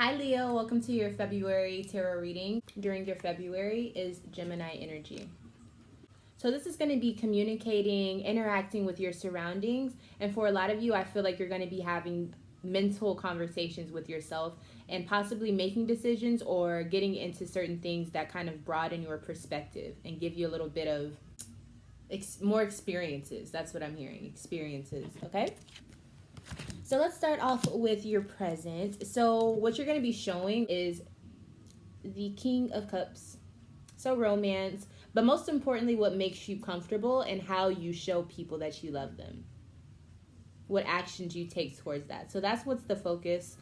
Hi Leo, welcome to your February tarot reading. During your February is Gemini energy. So this is going to be communicating, interacting with your surroundings, and for a lot of you, I feel like you're going to be having mental conversations with yourself and possibly making decisions or getting into certain things that kind of broaden your perspective and give you a little bit of more experiences. That's what I'm hearing, experiences, okay? So let's start off with your present. So what you're going to be showing is the King of Cups. So romance, but most importantly, what makes you comfortable and how you show people that you love them. What actions you take towards that. So that's what's the focus.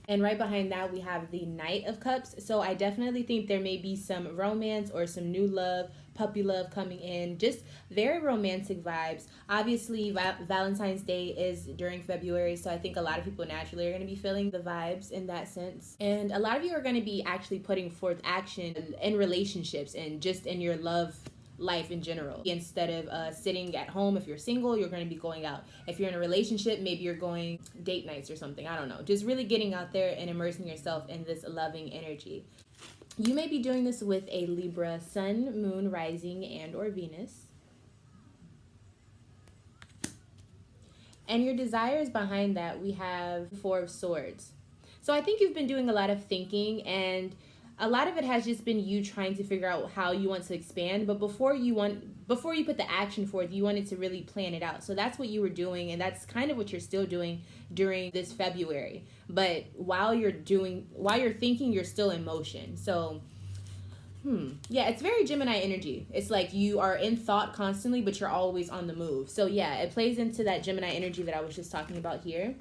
And right behind that, we have the Knight of Cups. So I definitely think there may be some romance or some new love, puppy love coming in. Just very romantic vibes. Obviously, Valentine's Day is during February. So I think a lot of people naturally are going to be feeling the vibes in that sense. And a lot of you are going to be actually putting forth action in relationships and just in your love life in general. Instead of sitting at home, if you're single, you're going to be going out. If you're in a relationship, maybe you're going date nights or something. I don't know. Just really getting out there and immersing yourself in this loving energy. You may be doing this with a Libra sun, moon, rising, and or Venus. And your desires behind that, we have Four of Swords. So I think you've been doing a lot of thinking, and a lot of it has just been you trying to figure out how you want to expand. But before you put the action forth, you wanted to really plan it out. So that's what you were doing, and that's kind of what you're still doing during this February. But while you're thinking, you're still in motion. So yeah, it's very Gemini energy. It's like you are in thought constantly, but you're always on the move. So yeah, it plays into that Gemini energy that I was just talking about here.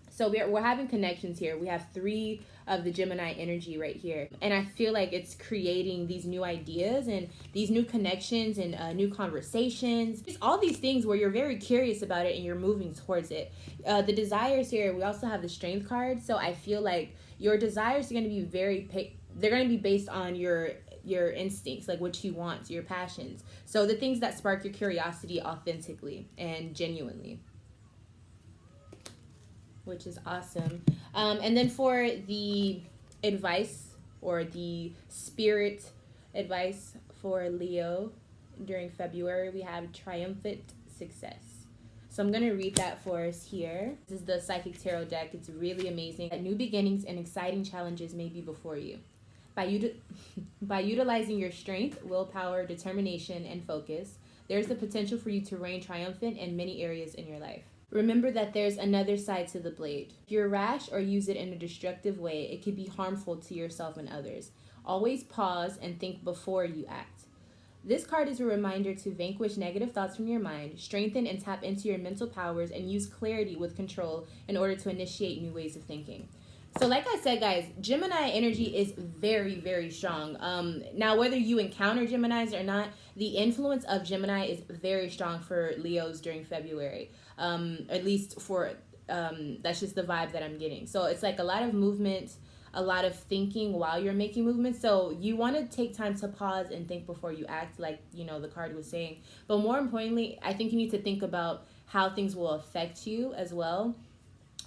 So we're having connections here. We have 3 of the Gemini energy right here. And I feel like it's creating these new ideas and these new connections and new conversations. Just all these things where you're very curious about it and you're moving towards it. The desires here, we also have the Strength card. So I feel like your desires are going to be they're going to be based on your instincts, like what you want, your passions. So the things that spark your curiosity authentically and genuinely, which is awesome. And then for the advice or the spirit advice for Leo during February, we have triumphant success. So I'm going to read that for us here. This is the Psychic Tarot deck. It's really amazing. New beginnings and exciting challenges may be before you. By utilizing your strength, willpower, determination, and focus, there's the potential for you to reign triumphant in many areas in your life. Remember that there's another side to the blade. If you're rash or use it in a destructive way, it could be harmful to yourself and others. Always pause and think before you act. This card is a reminder to vanquish negative thoughts from your mind, strengthen and tap into your mental powers, and use clarity with control in order to initiate new ways of thinking. So like I said, guys, Gemini energy is very, very strong. Now, whether you encounter Geminis or not, the influence of Gemini is very strong for Leos during February. At least for, that's just the vibe that I'm getting. So it's like a lot of movement, a lot of thinking while you're making movements. So you want to take time to pause and think before you act, like, the card was saying. But more importantly, I think you need to think about how things will affect you as well.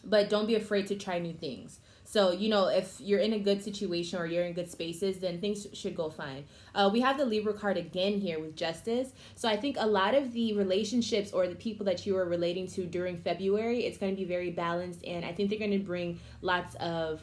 But don't be afraid to try new things. So, if you're in a good situation or you're in good spaces, then things should go fine. We have the Libra card again here with Justice. So I think a lot of the relationships or the people that you are relating to during February, it's going to be very balanced. And I think they're going to bring lots of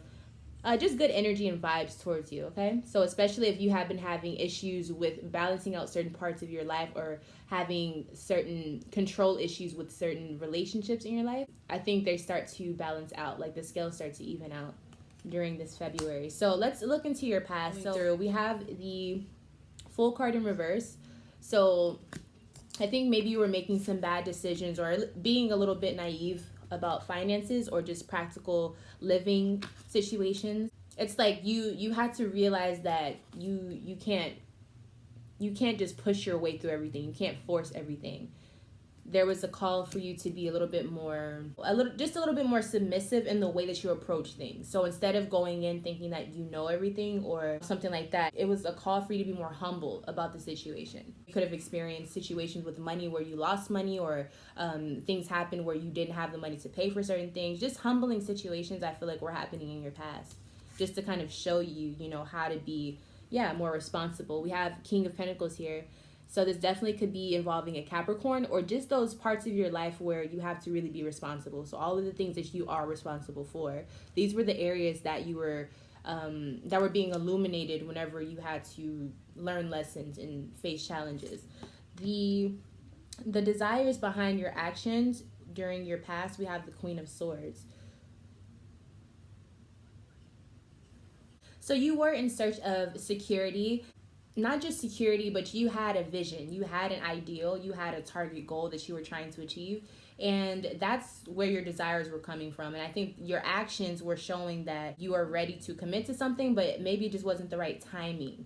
just good energy and vibes towards you, okay? So especially if you have been having issues with balancing out certain parts of your life or having certain control issues with certain relationships in your life, I think they start to balance out, like the scales start to even out during this February. So let's look into your past. So we have the Fool card in reverse. So I think maybe you were making some bad decisions or being a little bit naive about finances or just practical living situations. It's like you had to realize that you can't just push your way through everything. You can't force everything. there was a call for you to be a little bit more, just a little bit more submissive in the way that you approach things. So instead of going in thinking that you know everything or something like that, it was a call for you to be more humble about the situation. You could have experienced situations with money where you lost money, or things happened where you didn't have the money to pay for certain things. Just humbling situations I feel like were happening in your past, just to kind of show you, you know, how to be, more responsible. We have King of Pentacles here. So this definitely could be involving a Capricorn, or just those parts of your life where you have to really be responsible. So all of the things that you are responsible for, these were the areas that you were that were being illuminated whenever you had to learn lessons and face challenges. The desires behind your actions during your past, we have the Queen of Swords. So you were in search of security. Not just security, but you had a vision, you had an ideal, you had a target goal that you were trying to achieve, and that's where your desires were coming from. And I think your actions were showing that you are ready to commit to something, but maybe it just wasn't the right timing,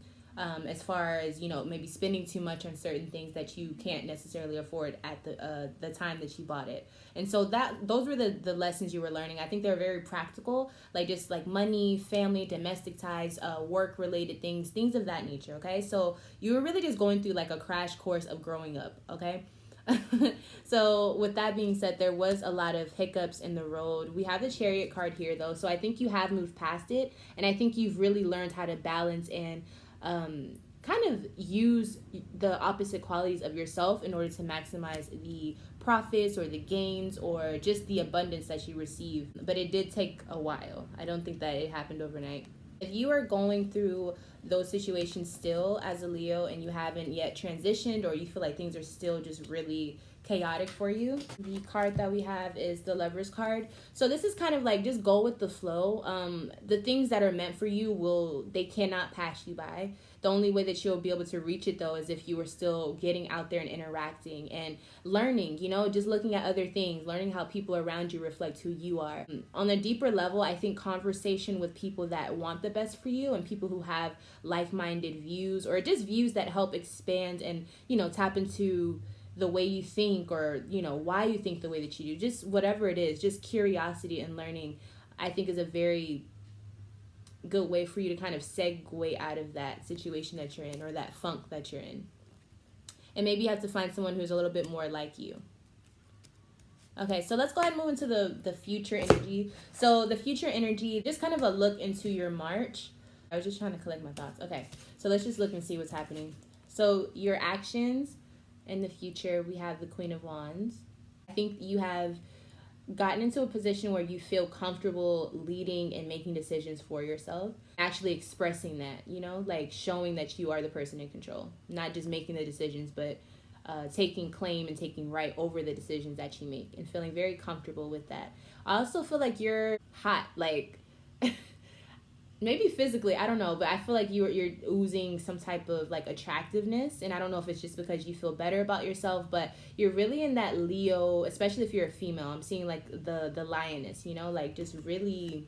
as far as, you know, maybe spending too much on certain things that you can't necessarily afford at the time that you bought it. And so those were the lessons you were learning. I think they're very practical, like just like money, family, domestic ties, work related things of that nature. Okay, so you were really just going through like a crash course of growing up. Okay. So with that being said, there was a lot of hiccups in the road. We have the Chariot card here though, so I think you have moved past it, and I think you've really learned how to balance and kind of use the opposite qualities of yourself in order to maximize the profits or the gains or just the abundance that you receive. But it did take a while. I don't think that it happened overnight. If you are going through those situations still as a Leo and you haven't yet transitioned, or you feel like things are still just really chaotic for you, the card that we have is the Lovers card. So this is kind of like, just go with the flow. The things that are meant for you, they cannot pass you by. The only way that you'll be able to reach it though is if you are still getting out there and interacting and learning, you know, just looking at other things, learning how people around you reflect who you are. On a deeper level, I think conversation with people that want the best for you and people who have like-minded views, or just views that help expand and, you know, tap into the way you think, or, you know, why you think the way that you do, just whatever it is, just curiosity and learning, I think is a very good way for you to kind of segue out of that situation that you're in, or that funk that you're in. And maybe you have to find someone who's a little bit more like you. Okay, so let's go ahead and move into the future energy. So the future energy, just kind of a look into your March. I was just trying to collect my thoughts. Okay, so let's just look and see what's happening. So your actions in the future, we have the Queen of Wands. I think you have gotten into a position where you feel comfortable leading and making decisions for yourself, actually expressing that, you know, like showing that you are the person in control, not just making the decisions, but taking claim and taking right over the decisions that you make, and feeling very comfortable with that. I also feel like you're hot, like maybe physically, I don't know, but I feel like you're oozing some type of like attractiveness, and I don't know if it's just because you feel better about yourself, but you're really in that Leo, especially if you're a female. I'm seeing like the lioness, you know, like just really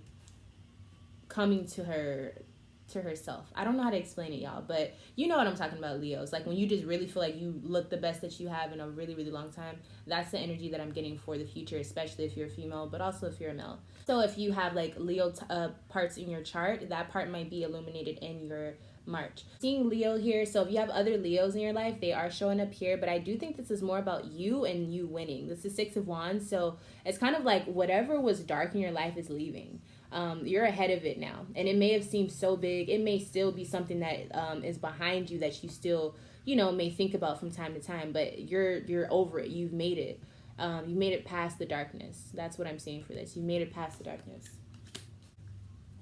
coming to herself. I don't know how to explain it, y'all, but you know what I'm talking about, Leos. Like when you just really feel like you look the best that you have in a really, really long time. That's the energy that I'm getting for the future, especially if you're a female, but also if you're a male. So if you have like Leo parts in your chart, that part might be illuminated in your March. Seeing Leo here, so if you have other Leos in your life, they are showing up here, but I do think this is more about you and you winning. This is Six of Wands, so it's kind of like whatever was dark in your life is leaving. You're ahead of it now, and it may have seemed so big. It may still be something that is behind you that you still, you know, may think about from time to time, but you're over it. You've made it. You made it past the darkness. That's what I'm saying for this. You made it past the darkness.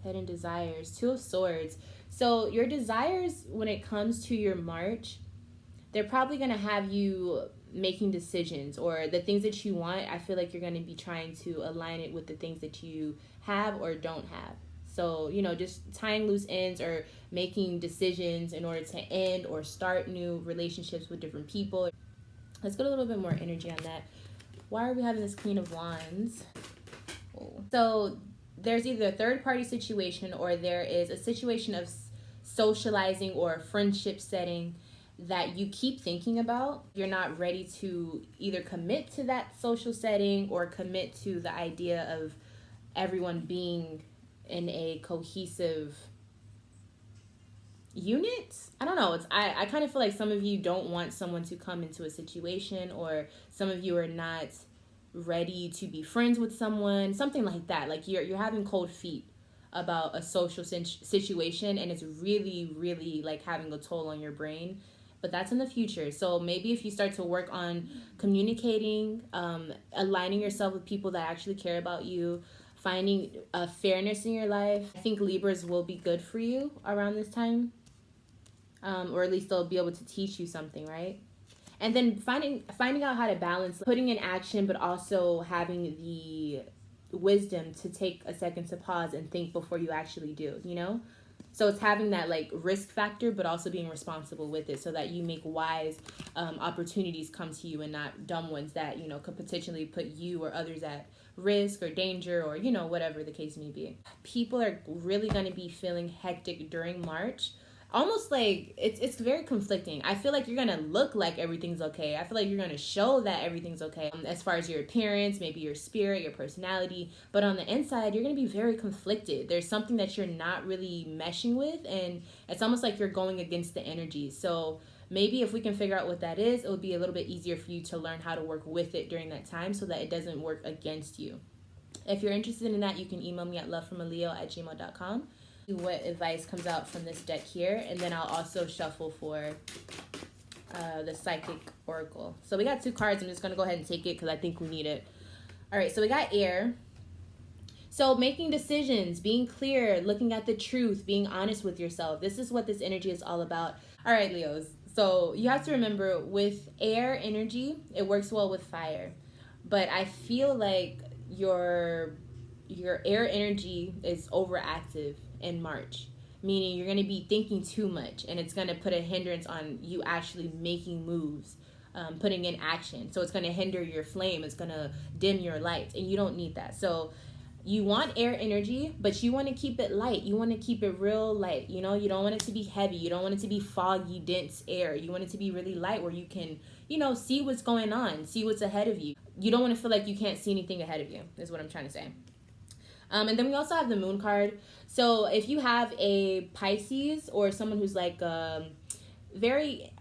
Hidden desires. Two of Swords. So your desires, when it comes to your March, they're probably going to have you making decisions, or the things that you want. I feel like you're going to be trying to align it with the things that you have or don't have. So, you know, just tying loose ends or making decisions in order to end or start new relationships with different people. Let's get a little bit more energy on that. Why are we having this Queen of Wands? Oh. So there's either a third party situation, or there is a situation of socializing or friendship setting that you keep thinking about. You're not ready to either commit to that social setting or commit to the idea of everyone being in a cohesive unit. I don't know. I kind of feel like some of you don't want someone to come into a situation, or some of you are not ready to be friends with someone, something like that. Like you're having cold feet about a social situation, and it's really, really like having a toll on your brain. But that's in the future. So maybe if you start to work on communicating, aligning yourself with people that actually care about you, finding a fairness in your life, I think Libras will be good for you around this time. Or at least they'll be able to teach you something, right? And then finding out how to balance putting in action, but also having the wisdom to take a second to pause and think before you actually do, you know? So it's having that like risk factor, but also being responsible with it, so that you make wise opportunities come to you, and not dumb ones that, you know, could potentially put you or others at risk or danger, or, you know, whatever the case may be. People are really going to be feeling hectic during March. Almost like it's very conflicting. I feel like you're gonna look like everything's okay. I feel like you're gonna show that everything's okay, as far as your appearance, maybe your spirit, your personality. But on the inside, you're gonna be very conflicted. There's something that you're not really meshing with, and it's almost like you're going against the energy. So maybe if we can figure out what that is, it would be a little bit easier for you to learn how to work with it during that time, so that it doesn't work against you. If you're interested in that, you can email me at lovefromaleo@gmail.com. What advice comes out from this deck here, and then I'll also shuffle for the Psychic Oracle. So we got 2 cards. I'm just going to go ahead and take it because I think we need it. All right, so we got air. So making decisions, being clear, looking at the truth, being honest with yourself. This is what this energy is all about. All right, Leos. So you have to remember, with air energy, it works well with fire. But I feel like your air energy is overactive in March, meaning you're going to be thinking too much, and it's going to put a hindrance on you actually making moves, putting in action. So it's going to hinder your flame. It's going to dim your light, and you don't need that. So you want air energy, but you want to keep it light. You want to keep it real light. You know, you don't want it to be heavy. You don't want it to be foggy, dense air. You want it to be really light, where you can, you know, see what's going on, see what's ahead of you. You don't want to feel like you can't see anything ahead of you, is what I'm trying to say. And then we also have the Moon card. So if you have a Pisces, or someone who's like very,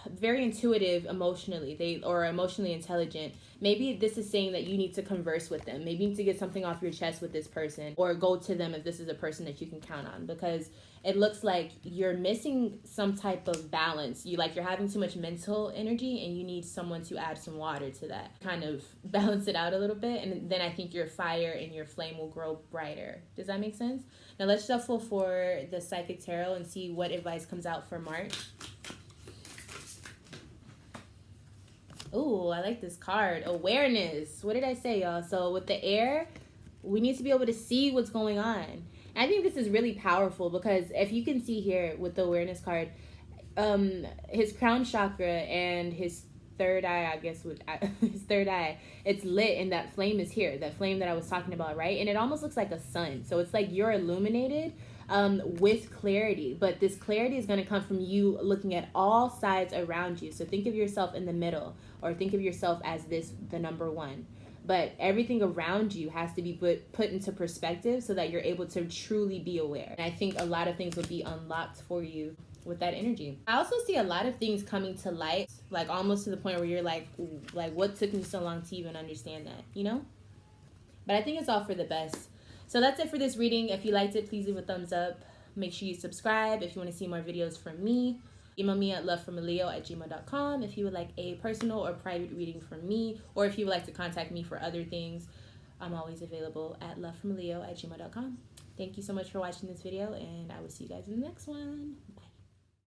very intuitive emotionally, or emotionally intelligent, maybe this is saying that you need to converse with them. Maybe you need to get something off your chest with this person, or go to them if this is a person that you can count on, because it looks like you're missing some type of balance. You're having too much mental energy, and you need someone to add some water to that, kind of balance it out a little bit, and then I think your fire and your flame will grow brighter. Does that make sense? Now let's shuffle for the Psychic Tarot and see what advice comes out for March. Ooh, I like this card. Awareness. What did I say, y'all? So with the air, we need to be able to see what's going on. And I think this is really powerful, because if you can see here with the awareness card, his crown chakra and his third eye, I guess, his third eye, it's lit, and that flame is here. That flame that I was talking about, right? And it almost looks like a sun. So it's like you're illuminated with clarity, but this clarity is going to come from you looking at all sides around you. So think of yourself in the middle, or think of yourself as the number one. But everything around you has to be put into perspective, so that you're able to truly be aware. And I think a lot of things will be unlocked for you with that energy. I also see a lot of things coming to light, like almost to the point where you're like what took me so long to even understand that, you know? But I think it's all for the best. So that's it for this reading. If you liked it, please leave a thumbs up. Make sure you subscribe if you want to see more videos from me. Email me at lovefromaleo@gmail.com if you would like a personal or private reading from me, or if you would like to contact me for other things. I'm always available at lovefromaleo@gmail.com. Thank you so much for watching this video, and I will see you guys in the next one. Bye.